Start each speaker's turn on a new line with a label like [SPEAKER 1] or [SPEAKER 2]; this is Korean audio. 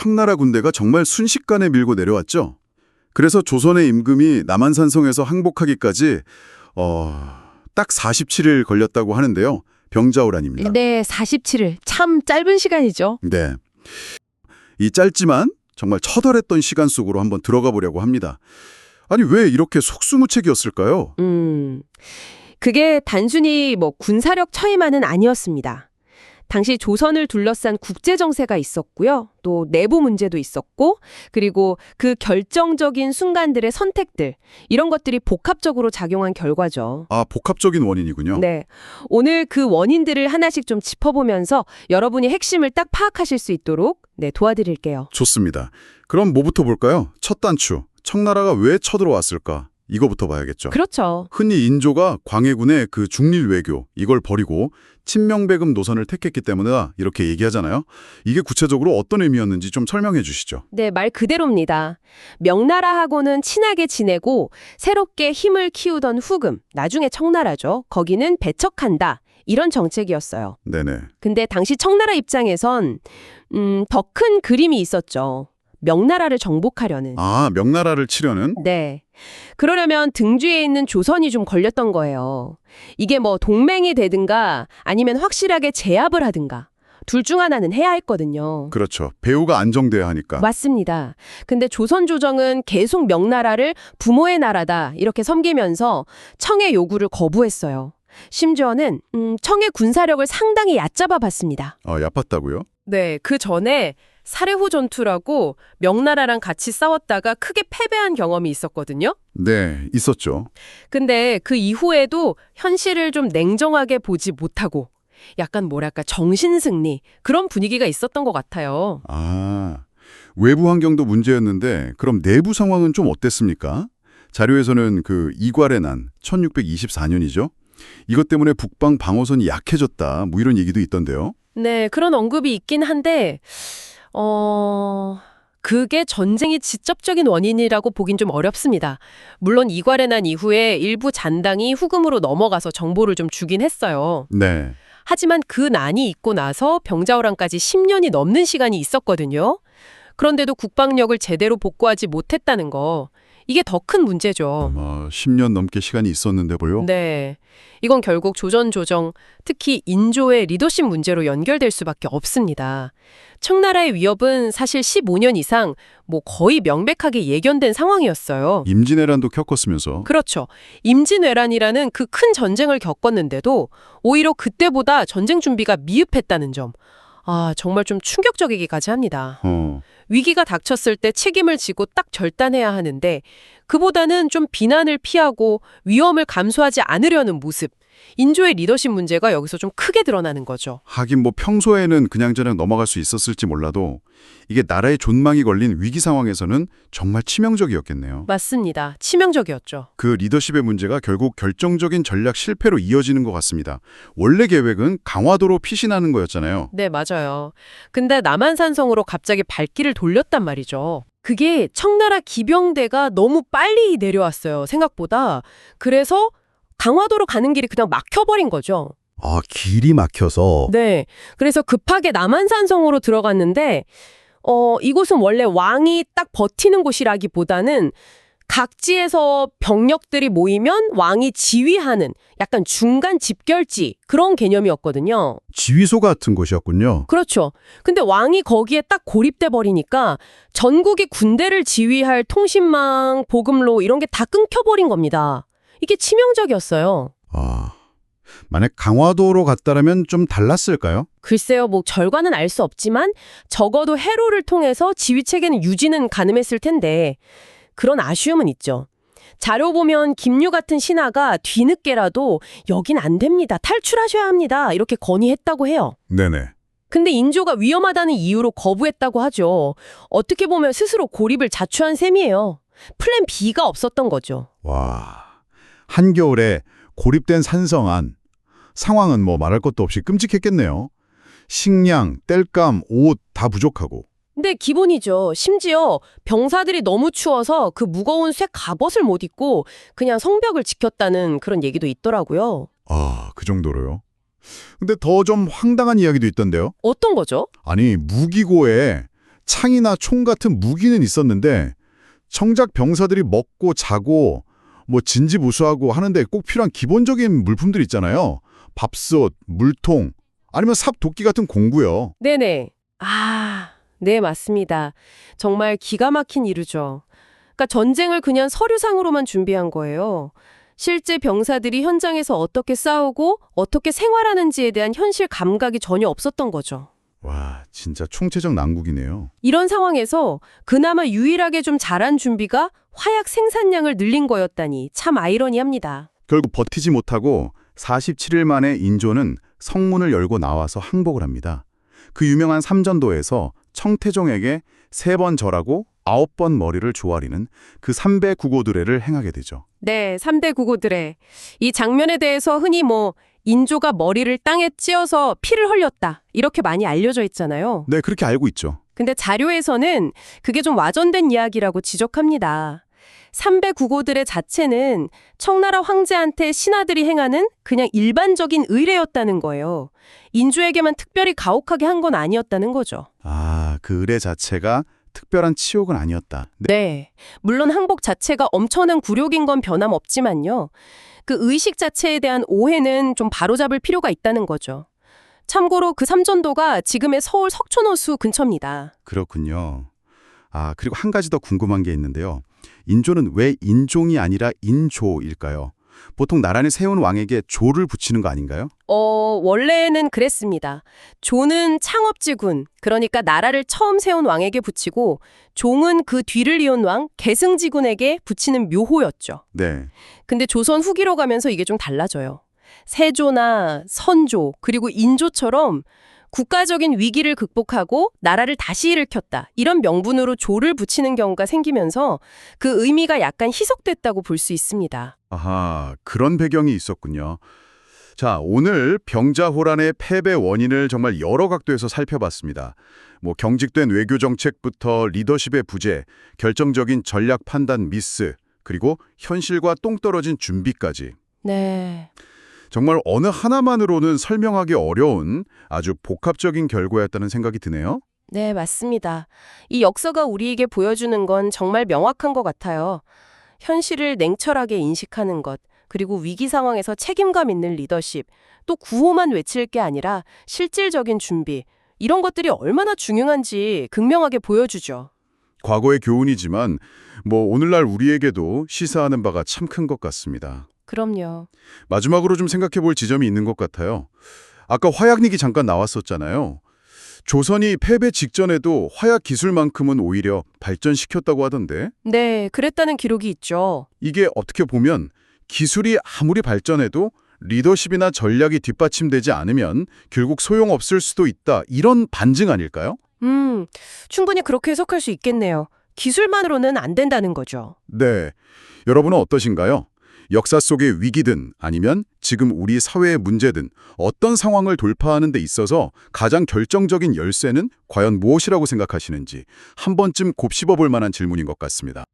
[SPEAKER 1] 청나라 군대가 정말 순식간에 밀고 내려왔죠. 그래서 조선의 임금이 남한산성에서 항복하기까지 딱 47일 걸렸다고 하는데요. 병자호란입니다.
[SPEAKER 2] 네, 47일. 참 짧은 시간이죠.
[SPEAKER 1] 네. 이 짧지만 정말 처절했던 시간 속으로 한번 들어가 보려고 합니다. 아니, 왜 이렇게 속수무책이었을까요?
[SPEAKER 2] 그게 단순히 군사력 처해만은 아니었습니다. 당시 조선을 둘러싼 국제 정세가 있었고요. 또 내부 문제도 있었고, 그리고 그 결정적인 순간들의 선택들, 이런 것들이 복합적으로 작용한 결과죠.
[SPEAKER 1] 아, 복합적인 원인이군요.
[SPEAKER 2] 네. 오늘 그 원인들을 하나씩 좀 짚어보면서 여러분이 핵심을 딱 파악하실 수 있도록 도와드릴게요.
[SPEAKER 1] 좋습니다. 그럼 뭐부터 볼까요? 첫 단추. 청나라가 왜 쳐들어왔을까? 이거부터 봐야겠죠.
[SPEAKER 2] 그렇죠.
[SPEAKER 1] 흔히 인조가 광해군의 그 중릴 외교, 이걸 버리고 친명배금 노선을 택했기 때문이다 이렇게 얘기하잖아요. 이게 구체적으로 어떤 의미였는지 좀 설명해 주시죠.
[SPEAKER 2] 네, 말 그대로입니다. 명나라하고는 친하게 지내고 새롭게 힘을 키우던 후금, 나중에 청나라죠. 거기는 배척한다. 이런 정책이었어요.
[SPEAKER 1] 네네.
[SPEAKER 2] 근데 당시 청나라 입장에선 더 큰 그림이 있었죠. 명나라를 정복하려는.
[SPEAKER 1] 아, 명나라를 치려는?
[SPEAKER 2] 네. 그러려면 등뒤에 있는 조선이 좀 걸렸던 거예요. 이게 동맹이 되든가 아니면 확실하게 제압을 하든가. 둘 중 하나는 해야 했거든요.
[SPEAKER 1] 그렇죠. 배후가 안정돼야 하니까.
[SPEAKER 2] 맞습니다. 근데 조선 조정은 계속 명나라를 부모의 나라다 이렇게 섬기면서 청의 요구를 거부했어요. 심지어는 청의 군사력을 상당히 얕잡아 봤습니다.
[SPEAKER 1] 아, 얕봤다고요?
[SPEAKER 2] 네, 그 전에 사례호 전투라고 명나라랑 같이 싸웠다가 크게 패배한 경험이 있었거든요.
[SPEAKER 1] 네, 있었죠.
[SPEAKER 2] 근데 그 이후에도 현실을 좀 냉정하게 보지 못하고 약간 정신승리 그런 분위기가 있었던 것 같아요.
[SPEAKER 1] 아, 외부 환경도 문제였는데 그럼 내부 상황은 좀 어땠습니까? 자료에서는 그 이괄의 난 1624년이죠. 이것 때문에 북방 방어선이 약해졌다 뭐 이런 얘기도 있던데요.
[SPEAKER 2] 네, 그런 언급이 있긴 한데 그게 전쟁의 직접적인 원인이라고 보긴 좀 어렵습니다. 물론 이괄의 난 이후에 일부 잔당이 후금으로 넘어가서 정보를 좀 주긴 했어요.
[SPEAKER 1] 네.
[SPEAKER 2] 하지만 그 난이 있고 나서 병자호란까지 10년이 넘는 시간이 있었거든요. 그런데도 국방력을 제대로 복구하지 못했다는 거, 이게 더 큰 문제죠.
[SPEAKER 1] 10년 넘게 시간이 있었는데 볼요?
[SPEAKER 2] 네. 이건 결국 조선 조정, 특히 인조의 리더십 문제로 연결될 수밖에 없습니다. 청나라의 위협은 사실 15년 이상 거의 명백하게 예견된 상황이었어요.
[SPEAKER 1] 임진왜란도 겪었으면서.
[SPEAKER 2] 그렇죠. 임진왜란이라는 그 큰 전쟁을 겪었는데도 오히려 그때보다 전쟁 준비가 미흡했다는 점. 아, 정말 좀 충격적이기까지 합니다. 위기가 닥쳤을 때 책임을 지고 딱 절단해야 하는데 그보다는 좀 비난을 피하고 위험을 감수하지 않으려는 모습. 인조의 리더십 문제가 여기서 좀 크게 드러나는 거죠.
[SPEAKER 1] 하긴 평소에는 그냥저냥 넘어갈 수 있었을지 몰라도 이게 나라의 존망이 걸린 위기 상황에서는 정말 치명적이었겠네요.
[SPEAKER 2] 맞습니다. 치명적이었죠.
[SPEAKER 1] 그 리더십의 문제가 결국 결정적인 전략 실패로 이어지는 것 같습니다. 원래 계획은 강화도로 피신하는 거였잖아요.
[SPEAKER 2] 네, 맞아요. 근데 남한산성으로 갑자기 발길을 돌렸단 말이죠. 그게 청나라 기병대가 너무 빨리 내려왔어요, 생각보다. 그래서 강화도로 가는 길이 그냥 막혀버린 거죠.
[SPEAKER 3] 아, 길이 막혀서.
[SPEAKER 2] 네. 그래서 급하게 남한산성으로 들어갔는데 이곳은 원래 왕이 딱 버티는 곳이라기보다는 각지에서 병력들이 모이면 왕이 지휘하는 약간 중간 집결지 그런 개념이었거든요.
[SPEAKER 3] 지휘소 같은 곳이었군요.
[SPEAKER 2] 그렇죠. 근데 왕이 거기에 딱 고립돼 버리니까 전국이 군대를 지휘할 통신망, 보급로 이런 게 다 끊겨버린 겁니다. 이게 치명적이었어요.
[SPEAKER 3] 아, 만약 강화도로 갔다라면 좀 달랐을까요?
[SPEAKER 2] 글쎄요, 결과는 알 수 없지만 적어도 해로를 통해서 지휘체계는 유지는 가능했을 텐데 그런 아쉬움은 있죠. 자료 보면 김유 같은 신하가 뒤늦게라도 여긴 안 됩니다. 탈출하셔야 합니다. 이렇게 건의했다고 해요.
[SPEAKER 1] 네네.
[SPEAKER 2] 근데 인조가 위험하다는 이유로 거부했다고 하죠. 어떻게 보면 스스로 고립을 자초한 셈이에요. 플랜 B가 없었던 거죠.
[SPEAKER 3] 와, 한겨울에 고립된 산성안. 상황은 말할 것도 없이 끔찍했겠네요. 식량, 땔감, 옷 다 부족하고.
[SPEAKER 2] 근데 기본이죠. 심지어 병사들이 너무 추워서 그 무거운 쇠 갑옷을 못 입고 그냥 성벽을 지켰다는 그런 얘기도 있더라고요.
[SPEAKER 3] 아, 그 정도로요? 근데 더 좀 황당한 이야기도 있던데요.
[SPEAKER 2] 어떤 거죠?
[SPEAKER 3] 아니, 무기고에 창이나 총 같은 무기는 있었는데 정작 병사들이 먹고 자고 뭐 진지부수하고 하는데 꼭 필요한 기본적인 물품들 있잖아요. 밥솥, 물통, 아니면 삽도끼 같은 공구요.
[SPEAKER 2] 네네. 아, 네, 맞습니다. 정말 기가 막힌 일이죠. 그러니까 전쟁을 그냥 서류상으로만 준비한 거예요. 실제 병사들이 현장에서 어떻게 싸우고 어떻게 생활하는지에 대한 현실 감각이 전혀 없었던 거죠.
[SPEAKER 3] 와, 진짜 총체적 난국이네요.
[SPEAKER 2] 이런 상황에서 그나마 유일하게 좀 잘한 준비가 화약 생산량을 늘린 거였다니 참 아이러니합니다.
[SPEAKER 1] 결국 버티지 못하고 47일 만에 인조는 성문을 열고 나와서 항복을 합니다. 그 유명한 삼전도에서 청태종에게 3번 절하고 9번 머리를 조아리는 그 3배 구고드레를 행하게 되죠.
[SPEAKER 2] 네, 3대 구고들의 이 장면에 대해서 흔히 인조가 머리를 땅에 찧어서 피를 흘렸다 이렇게 많이 알려져 있잖아요.
[SPEAKER 1] 네, 그렇게 알고 있죠.
[SPEAKER 2] 근데 자료에서는 그게 좀 와전된 이야기라고 지적합니다. 3배 구고들의 자체는 청나라 황제한테 신하들이 행하는 그냥 일반적인 의례였다는 거예요. 인조에게만 특별히 가혹하게 한 건 아니었다는 거죠.
[SPEAKER 1] 아, 그 의례 자체가 특별한 치욕은 아니었다.
[SPEAKER 2] 네. 물론 항복 자체가 엄청난 굴욕인 건 변함없지만요. 그 의식 자체에 대한 오해는 좀 바로잡을 필요가 있다는 거죠. 참고로 그 삼전도가 지금의 서울 석촌호수 근처입니다.
[SPEAKER 1] 그렇군요. 아, 그리고 한 가지 더 궁금한 게 있는데요. 인조는 왜 인종이 아니라 인조일까요? 보통 나란히 세운 왕에게 조를 붙이는 거 아닌가요?
[SPEAKER 2] 원래는 그랬습니다. 조는 창업지군, 그러니까 나라를 처음 세운 왕에게 붙이고 종은 그 뒤를 이은 왕, 계승지군에게 붙이는 묘호였죠.
[SPEAKER 1] 네.
[SPEAKER 2] 근데 조선 후기로 가면서 이게 좀 달라져요. 세조나 선조, 그리고 인조처럼 국가적인 위기를 극복하고 나라를 다시 일으켰다. 이런 명분으로 조를 붙이는 경우가 생기면서 그 의미가 약간 희석됐다고 볼 수 있습니다.
[SPEAKER 1] 아하, 그런 배경이 있었군요. 자, 오늘 병자호란의 패배 원인을 정말 여러 각도에서 살펴봤습니다. 경직된 외교 정책부터 리더십의 부재, 결정적인 전략 판단 미스, 그리고 현실과 똥 떨어진 준비까지.
[SPEAKER 2] 네.
[SPEAKER 1] 정말 어느 하나만으로는 설명하기 어려운 아주 복합적인 결과였다는 생각이 드네요.
[SPEAKER 2] 네, 맞습니다. 이 역사가 우리에게 보여주는 건 정말 명확한 것 같아요. 현실을 냉철하게 인식하는 것, 그리고 위기 상황에서 책임감 있는 리더십, 또 구호만 외칠 게 아니라 실질적인 준비, 이런 것들이 얼마나 중요한지 극명하게 보여주죠.
[SPEAKER 1] 과거의 교훈이지만 오늘날 우리에게도 시사하는 바가 참 큰 것 같습니다.
[SPEAKER 2] 그럼요.
[SPEAKER 1] 마지막으로 좀 생각해 볼 지점이 있는 것 같아요. 아까 화약 얘기 잠깐 나왔었잖아요. 조선이 패배 직전에도 화약 기술만큼은 오히려 발전시켰다고 하던데
[SPEAKER 2] 네, 그랬다는 기록이 있죠.
[SPEAKER 1] 이게 어떻게 보면 기술이 아무리 발전해도 리더십이나 전략이 뒷받침되지 않으면 결국 소용없을 수도 있다. 이런 반증 아닐까요?
[SPEAKER 2] 충분히 그렇게 해석할 수 있겠네요. 기술만으로는 안 된다는 거죠.
[SPEAKER 1] 네. 여러분은 어떠신가요? 역사 속의 위기든 아니면 지금 우리 사회의 문제든 어떤 상황을 돌파하는 데 있어서 가장 결정적인 열쇠는 과연 무엇이라고 생각하시는지 한 번쯤 곱씹어 볼 만한 질문인 것 같습니다.